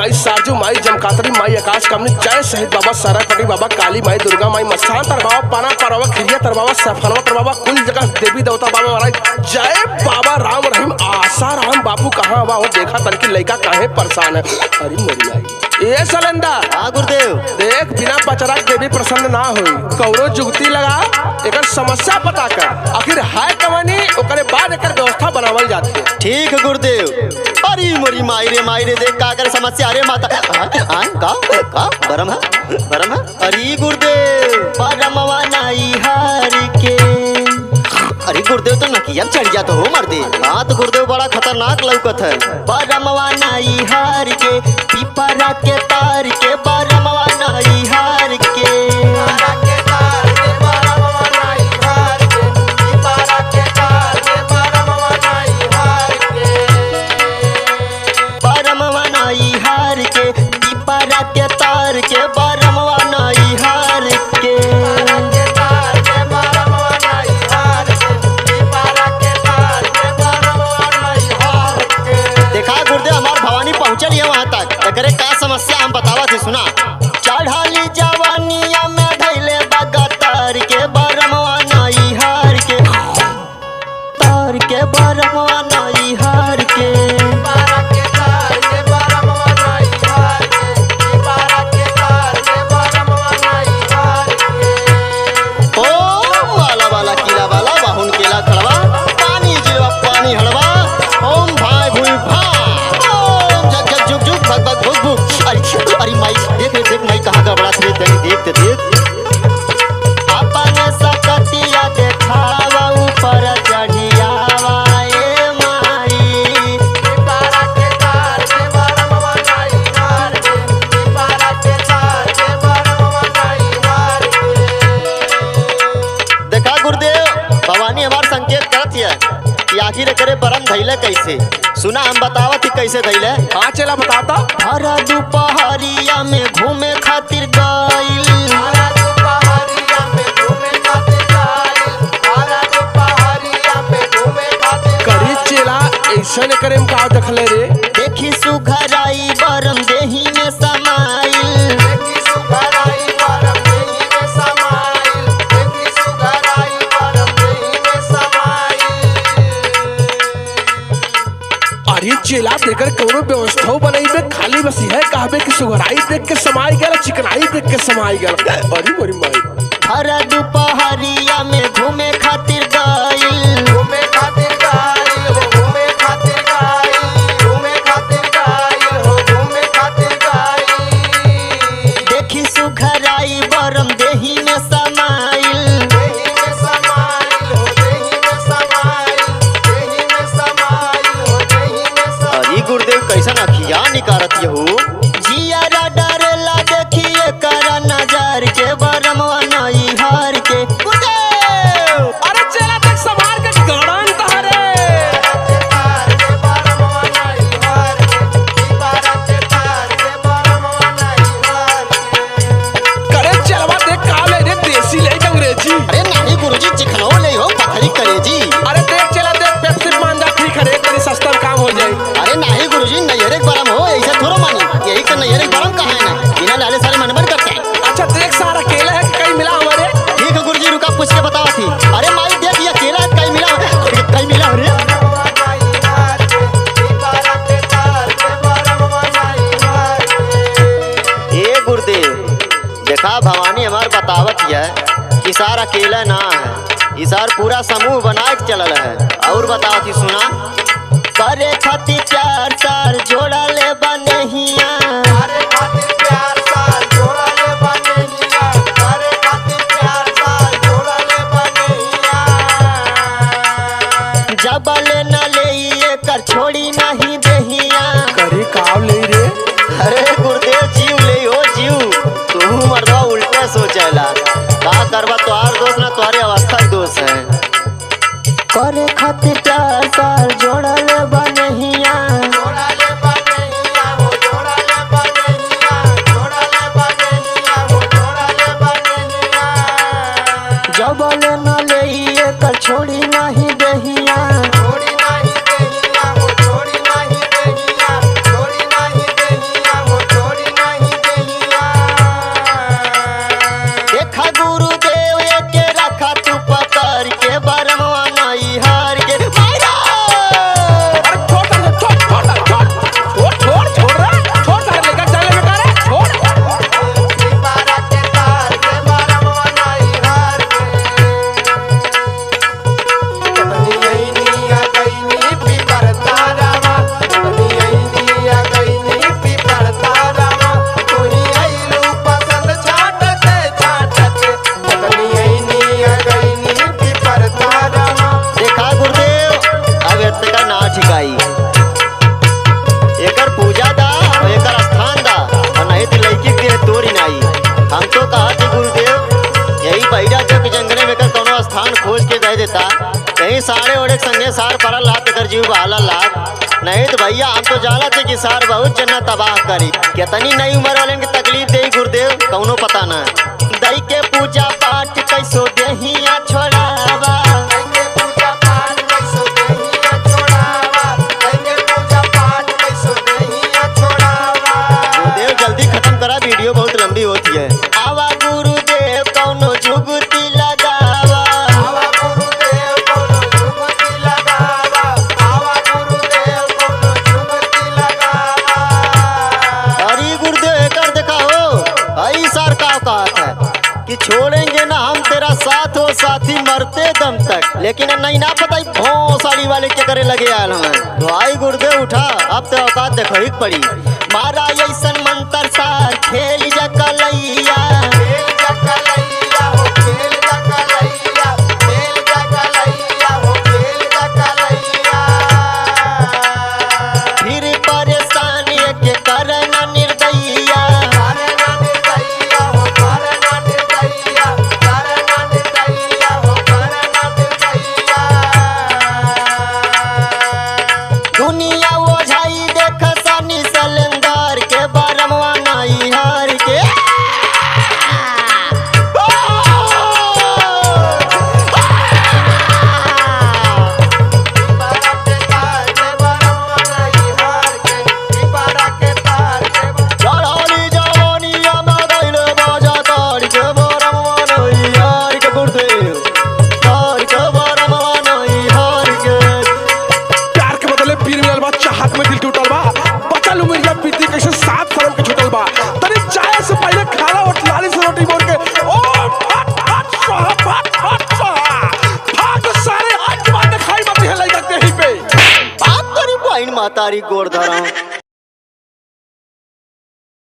माई, सारजू माई, जमकातरी माई, आकाश कामनी, जय शहीद बाबा, सारापटी बाबा, काली माई, दुर्गा माई, मस्तान तर बाबा, पाना पर बाबा, खिरिया तर बाबा, सफनवा तर बाबा, कुल जगह देवी देवता बाबा महाराज। जय बाबा राम रहीम। आशा राम बापू कहाँ बा? वो देखा तन की लड़का काहे परेशान है। अरे मेरी आई ए सलेंदा। हाँ गुरुदेव। देख बिना पचरा देवी प्रसन्न ना हुई, कौनो जुगती लगा, एक समस्या पता कर, आखिर है कमानी, ओकरे बाद एक व्यवस्था बनावल जाती है। ठीक है गुरुदेव। अरे मोरी माई रे देख का कर समस्या। अरे माता का बरम है। अरे गुरुदेव परमवा नाई हार के। अरे गुरुदेव तो नकिया चढ़ गया तो हो मर्दे। हाँ तो गुरुदेव बड़ा खतरनाक लौकत है। परमवा नाई हार के, पीपरा के तार के, परमवा नाई हार के। चलिए वहाँ तक एकरे का समस्या हम बतावा थे सुना। चढ़ाली जवानिया में धैले बगा तार के, बरमवा नाई हार के, तार के बरमवा नाई हार के। ओ वाला वाला किला वाला बाहुन केला खड़वा, पानी जीवा पानी हड़वा, ओम भाई भूई भा। अरे माई देख माई कहाँ गड़बड़ा थे। देख अपने सकतिया देखावा ऊपर चढ़ियावा ए माई। देखा गुरुदेव भवानी हमार संकेत करत है कि आखिर करे परम धैले कैसे। सुना हम बतावा थी कैसे धैले। हाँ चला बताता। हरा दोपहरिया में घूमे खातिर गइल, करी चेला ऐसा न करे का देखले रे। देखी सुघराई बरम देही में समाइल, अरे चेला देकर कौनो व्यवस्था बनाई खाली बसी है कहबे कि सुघराई देख के समाई गया, चिकनाई देख के समाई गया। अरे मोरी माई हरा दोपहरिया में घूमे खातिर गइल, देखी सुघराई बरम देही में समाइल। गुरुदेव कैसा नखिया निकारत हो। जियारा डरेला देखिए करा नजर के, बरमवा नाई हार के। गुरुदेव अरे चला तक संभाल के गड़न तहरे। करे चलवा देख का ले रे, देसी ले अंग्रेजी। अरे नहीं गुरुजी चिकनो ले हो पथरी करेजी। अरे देख चला देख पेप्सी मांजा फ्री खरीद तेरी सस्ता काम हो जाए। अरे नहीं गुरुजी नैयरे बरम हो ऐसे थोड़ा मानी। यही तो नैयरे बरम कहाँ है ना, बिना लाले सारे मनबर करते हैं। अच्छा देख सारा केला है कहीं मिला हमारे। ठीक है गुरुजी रुका पूछ के बतावा थी। अरे माई देख ये केला कहीं मिला रे। ए गुरुदेव देखा भवानी हमार बतावत है कि सारा अकेला ना है, इस सार पूरा समूह बना के चलल है। और बताओ थी सुना। करे खातिर चार सार जोड़ा ले बनहिया, जबले न ले कर छोड़ी नहीं दहिया। करे काव ले रे। अरे गुरुदेव जीव ले हो जीव, तू मर्दवा उल्टा सोचला का करवा। तोहार दोस्त ना तुम्हारी अवस्था दोस्त है। करे खातिर चार साल जोड़ा ले बनहिया, जबले न ले कर छोड़ी नहीं दहिया। संगे सार परल लात कर जीव बहाला लात नहीं तो भैया हम तो जाना थे कि सार बहुत जना तबाह करी कितनी नई उम्र वाले की तकलीफ दे गुरुदेव कौनो पता ना दई के पूजा पाठ कैसो देहिया छोड़ावा गुरुदेव जल्दी खत्म करा वीडियो बहुत लंबी होती है आवा गुरुदेव कौनो जुगती लगावा अरे गुरुदेव कर देखा हो आई सार का औकात है कि छोड़ेंगे ना हम तेरा साथ हो साथी मरते दम तक लेकिन नहीं ना पता भौसाड़ी वाले क्या करे लगे आल हमें तो आई गुरुदेव उठा अब तो औकात देखो ही पड़ी मारा ऐसन मंत्र सार खेल जा कलैया फिर परेशानी के करना निर्दयिया दुनिया ओझाई देख सनी सलेंदर के बरमवा नाई हार के चढ़ाली जवानिया में गइले बाजा तार के बरमवा नाई हार के गुरुदेव तार के बरमवा नाई हार के प्यार के बदले पीर मिलल बा चाहत में दिल टूटल बा बचल उमरिया पीती कैसे सात फरम के छूटल बा तनी जाए से पहले खाना और लाली से रोटी बोल के ओ फट फट स्वाहा फट स्वाहा भाग सारे आज के बाद खाई मत है लइका के ही पे बात करी बहन मातारी गोड़ धरा